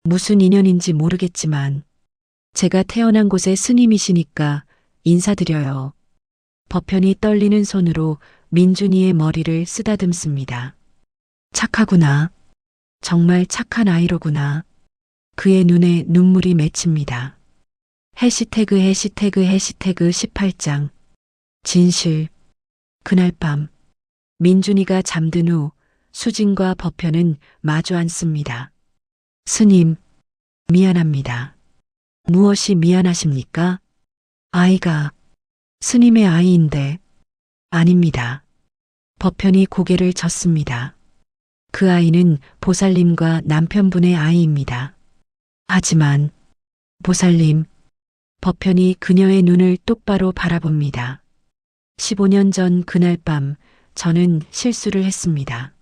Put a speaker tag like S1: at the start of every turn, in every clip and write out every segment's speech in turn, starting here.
S1: 무슨 인연인지 모르겠지만 제가 태어난 곳의 스님이시니까 인사드려요. 법현이 떨리는 손으로 민준이의 머리를 쓰다듬습니다. 착하구나. 정말 착한 아이로구나. 그의 눈에 눈물이 맺힙니다. 해시태그 18장. 진실. 그날 밤 민준이가 잠든 후 수진과 법현은 마주 앉습니다. 스님, 미안합니다. 무엇이 미안하십니까? 아이가 스님의 아이인데. 아닙니다. 법현이 고개를 젓습니다. 그 아이는 보살님과 남편분의 아이입니다. 하지만 보살님, 법현이 그녀의 눈을 똑바로 바라봅니다. 15년 전 그날 밤 저는 실수를 했습니다.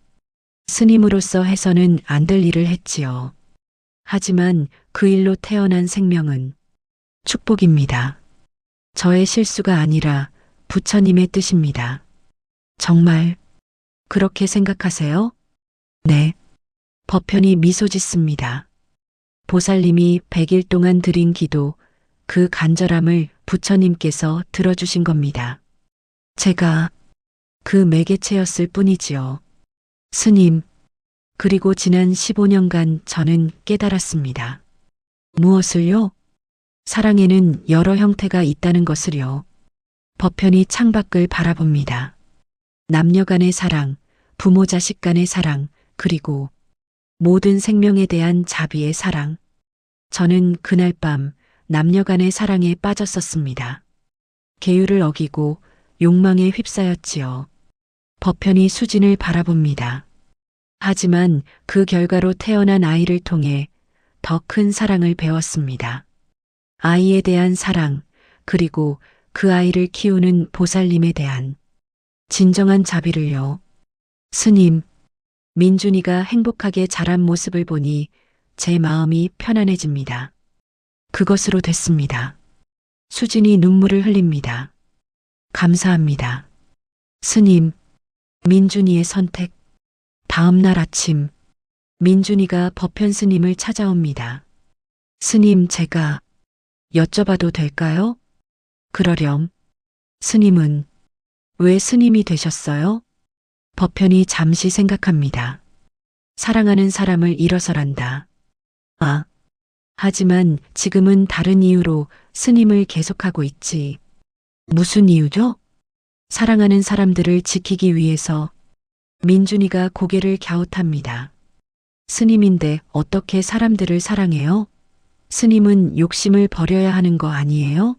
S1: 스님으로서 해서는 안 될 일을 했지요. 하지만 그 일로 태어난 생명은 축복입니다. 저의 실수가 아니라 부처님의 뜻입니다. 정말 그렇게 생각하세요? 네. 법현이 미소 짓습니다. 보살님이 100일 동안 드린 기도, 그 간절함을 부처님께서 들어주신 겁니다. 제가 그 매개체였을 뿐이지요. 스님, 그리고 지난 15년간 저는 깨달았습니다. 무엇을요? 사랑에는 여러 형태가 있다는 것을요. 법현이 창밖을 바라봅니다. 남녀 간의 사랑, 부모 자식 간의 사랑, 그리고 모든 생명에 대한 자비의 사랑. 저는 그날 밤 남녀 간의 사랑에 빠졌었습니다. 계율을 어기고 욕망에 휩싸였지요. 법현이 수진을 바라봅니다. 하지만 그 결과로 태어난 아이를 통해 더 큰 사랑을 배웠습니다. 아이에 대한 사랑, 그리고 그 아이를 키우는 보살님에 대한 진정한 자비를요. 스님, 민준이가 행복하게 자란 모습을 보니 제 마음이 편안해집니다. 그것으로 됐습니다. 수진이 눈물을 흘립니다. 감사합니다. 스님, 민준이의 선택. 다음 날 아침, 민준이가 법현 스님을 찾아옵니다. 스님, 제가 여쭤봐도 될까요? 그러렴. 스님은 왜 스님이 되셨어요? 법현이 잠시 생각합니다. 사랑하는 사람을 잃어서란다. 아, 하지만 지금은 다른 이유로 스님을 계속하고 있지. 무슨 이유죠? 사랑하는 사람들을 지키기 위해서. 민준이가 고개를 갸웃합니다. 스님인데 어떻게 사람들을 사랑해요? 스님은 욕심을 버려야 하는 거 아니에요?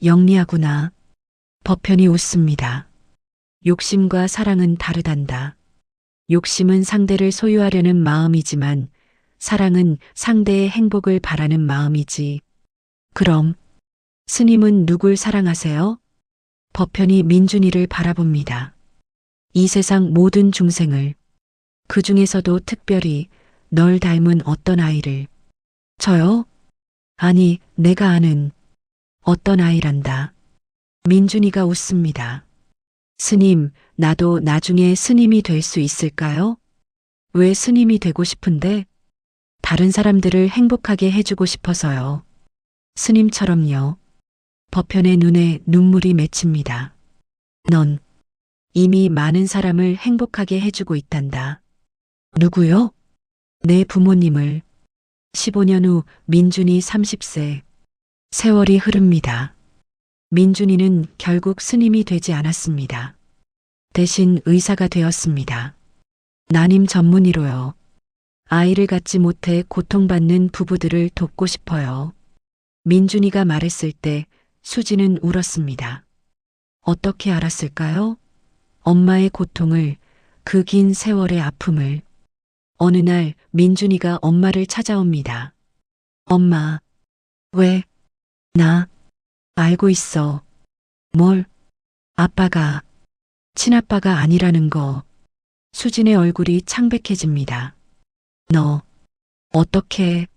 S1: 영리하구나. 법현이 웃습니다. 욕심과 사랑은 다르단다. 욕심은 상대를 소유하려는 마음이지만 사랑은 상대의 행복을 바라는 마음이지. 그럼 스님은 누굴 사랑하세요? 법현이 민준이를 바라봅니다. 이 세상 모든 중생을, 그 중에서도 특별히 널 닮은 어떤 아이를. 저요? 아니, 내가 아는 어떤 아이란다. 민준이가 웃습니다. 스님, 나도 나중에 스님이 될 수 있을까요? 왜 스님이 되고 싶은데? 다른 사람들을 행복하게 해주고 싶어서요. 스님처럼요. 법현의 눈에 눈물이 맺힙니다. 넌 이미 많은 사람을 행복하게 해주고 있단다. 누구요? 내 부모님을. 15년 후 민준이 30세. 세월이 흐릅니다. 민준이는 결국 스님이 되지 않았습니다. 대신 의사가 되었습니다. 난임 전문의로요. 아이를 갖지 못해 고통받는 부부들을 돕고 싶어요. 민준이가 말했을 때 수지는 울었습니다. 어떻게 알았을까요? 엄마의 고통을, 그 긴 세월의 아픔을. 어느 날 민준이가 엄마를 찾아옵니다. 엄마, 왜? 나 알고 있어. 뭘? 아빠가, 친아빠가 아니라는 거. 수진의 얼굴이 창백해집니다. 너 어떻게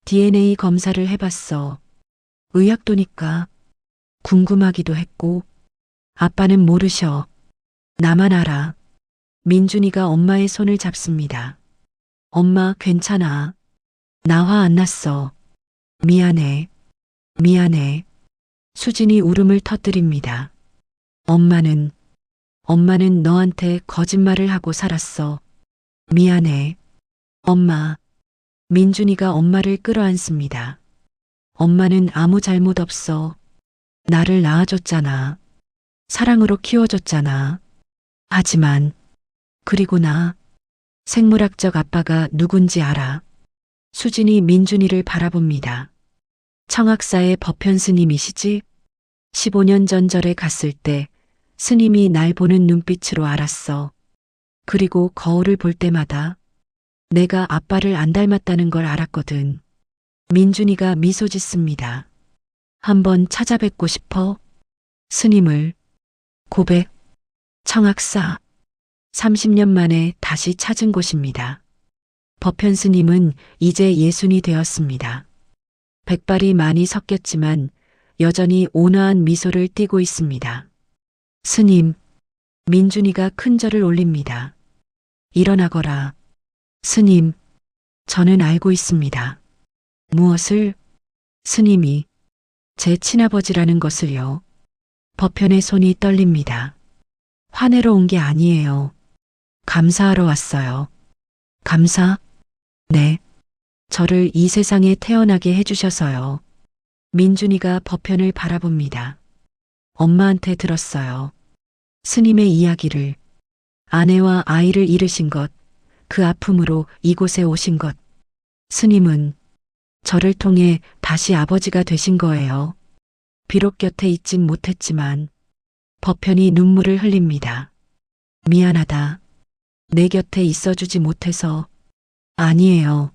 S1: DNA 검사를 해봤어. 의학도니까. 궁금하기도 했고. 아빠는 모르셔. 나만 알아. 민준이가 엄마의 손을 잡습니다. 엄마, 괜찮아. 나 화 안 났어. 미안해. 미안해. 수진이 울음을 터뜨립니다. 엄마는 너한테 거짓말을 하고 살았어. 미안해. 엄마. 민준이가 엄마를 끌어안습니다. 엄마는 아무 잘못 없어. 나를 낳아줬잖아. 사랑으로 키워줬잖아. 하지만, 그리고 나, 생물학적 아빠가 누군지 알아. 수진이 민준이를 바라봅니다. 청학사의 법현 스님이시지? 15년 전 절에 갔을 때 스님이 날 보는 눈빛으로 알았어. 그리고 거울을 볼 때마다 내가 아빠를 안 닮았다는 걸 알았거든. 민준이가 미소 짓습니다. 한번 찾아뵙고 싶어? 스님을. 고백. 청학사. 30년 만에 다시 찾은 곳입니다. 법현 스님은 이제 예순이 되었습니다. 백발이 많이 섞였지만 여전히 온화한 미소를 띠고 있습니다. 스님. 민준이가 큰 절을 올립니다. 일어나거라. 스님. 저는 알고 있습니다. 무엇을? 스님이. 제 친아버지라는 것을요. 법현의 손이 떨립니다. 화내러 온 게 아니에요. 감사하러 왔어요. 감사? 네. 저를 이 세상에 태어나게 해주셔서요. 민준이가 법현을 바라봅니다. 엄마한테 들었어요. 스님의 이야기를. 아내와 아이를 잃으신 것, 그 아픔으로 이곳에 오신 것. 스님은 저를 통해 다시 아버지가 되신 거예요. 비록 곁에 있진 못했지만 법현이 눈물을 흘립니다. 미안하다. 내 곁에 있어주지 못해서. 아니에요.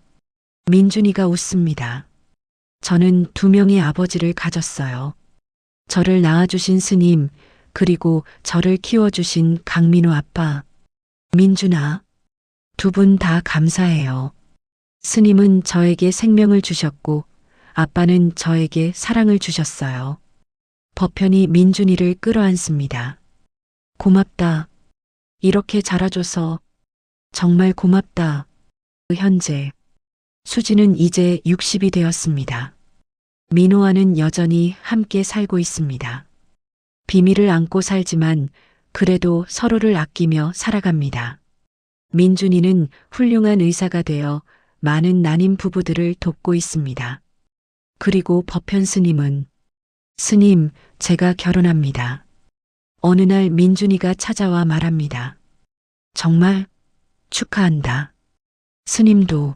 S1: 민준이가 웃습니다. 저는 2명의 아버지를 가졌어요. 저를 낳아주신 스님, 그리고 저를 키워주신 강민우 아빠. 민준아, 2분 다 감사해요. 스님은 저에게 생명을 주셨고 아빠는 저에게 사랑을 주셨어요. 법현이 민준이를 끌어안습니다. 고맙다. 이렇게 자라줘서 정말 고맙다. 현재 수지는 이제 60이 되었습니다. 민호와는 여전히 함께 살고 있습니다. 비밀을 안고 살지만 그래도 서로를 아끼며 살아갑니다. 민준이는 훌륭한 의사가 되어 많은 난임 부부들을 돕고 있습니다. 그리고 법현 스님은 스님, 제가 결혼합니다. 어느 날 민준이가 찾아와 말합니다. 정말 축하한다. 스님도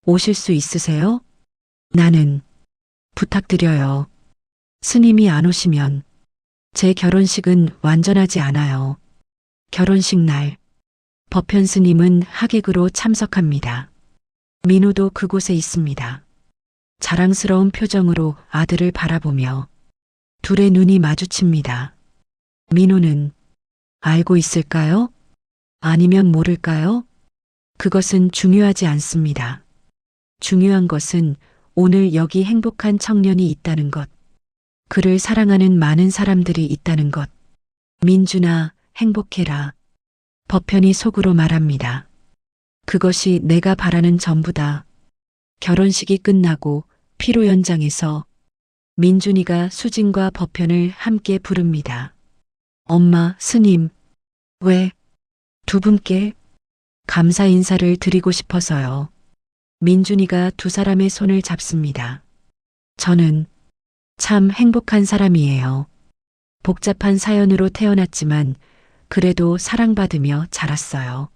S1: 오실 수 있으세요? 나는 부탁드려요. 스님이 안 오시면 제 결혼식은 완전하지 않아요. 결혼식 날 법현 스님은 하객으로 참석합니다. 민호도 그곳에 있습니다. 자랑스러운 표정으로 아들을 바라보며 둘의 눈이 마주칩니다. 민호는 알고 있을까요? 아니면 모를까요? 그것은 중요하지 않습니다. 중요한 것은 오늘 여기 행복한 청년이 있다는 것. 그를 사랑하는 많은 사람들이 있다는 것. 민준아, 행복해라. 법현이 속으로 말합니다. 그것이 내가 바라는 전부다. 결혼식이 끝나고 피로 연장에서 민준이가 수진과 법현을 함께 부릅니다. 엄마, 스님, 왜? 2분께 감사 인사를 드리고 싶어서요. 민준이가 2 사람의 손을 잡습니다. 저는 참 행복한 사람이에요. 복잡한 사연으로 태어났지만 그래도 사랑받으며 자랐어요.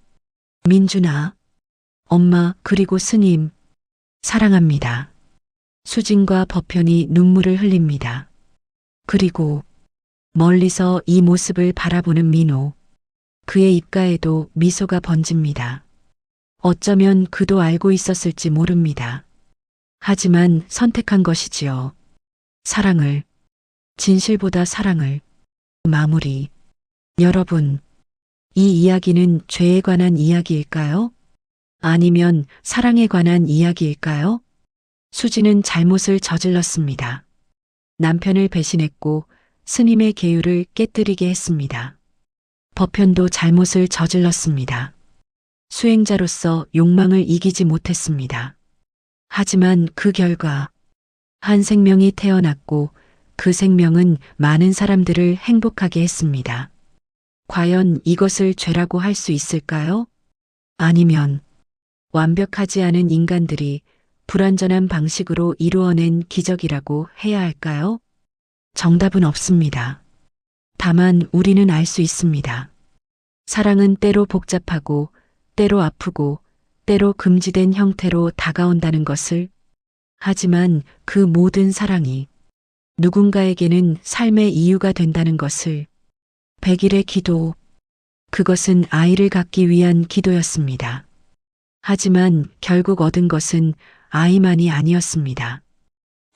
S1: 민준아, 엄마 그리고 스님, 사랑합니다. 수진과 법현이 눈물을 흘립니다. 그리고 멀리서 이 모습을 바라보는 민호. 그의 입가에도 미소가 번집니다. 어쩌면 그도 알고 있었을지 모릅니다. 하지만 선택한 것이지요. 사랑을, 진실보다 사랑을. 마무리. 여러분, 이 이야기는 죄에 관한 이야기일까요? 아니면 사랑에 관한 이야기일까요? 수지는 잘못을 저질렀습니다. 남편을 배신했고 스님의 계율을 깨뜨리게 했습니다. 법현도 잘못을 저질렀습니다. 수행자로서 욕망을 이기지 못했습니다. 하지만 그 결과 한 생명이 태어났고 그 생명은 많은 사람들을 행복하게 했습니다. 과연 이것을 죄라고 할 수 있을까요? 아니면 완벽하지 않은 인간들이 불완전한 방식으로 이루어낸 기적이라고 해야 할까요? 정답은 없습니다. 다만 우리는 알 수 있습니다. 사랑은 때로 복잡하고, 때로 아프고, 때로 금지된 형태로 다가온다는 것을. 하지만 그 모든 사랑이 누군가에게는 삶의 이유가 된다는 것을. 100일의 기도. 그것은 아이를 갖기 위한 기도였습니다. 하지만 결국 얻은 것은 아이만이 아니었습니다.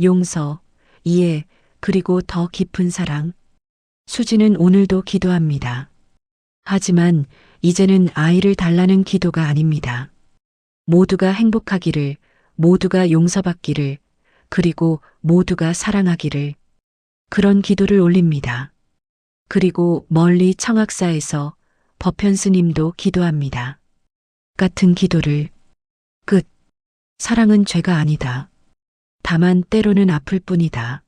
S1: 용서, 이해, 그리고 더 깊은 사랑. 수지는 오늘도 기도합니다. 하지만 이제는 아이를 달라는 기도가 아닙니다. 모두가 행복하기를, 모두가 용서받기를, 그리고 모두가 사랑하기를. 그런 기도를 올립니다. 그리고 멀리 청학사에서 법현 스님도 기도합니다. 같은 기도를. 끝. 사랑은 죄가 아니다. 다만 때로는 아플 뿐이다.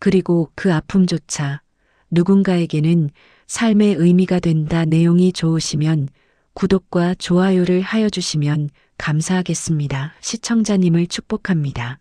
S1: 그리고 그 아픔조차 누군가에게는 삶의 의미가 된다. 내용이 좋으시면 구독과 좋아요를 하여 주시면 감사하겠습니다. 시청자님을 축복합니다.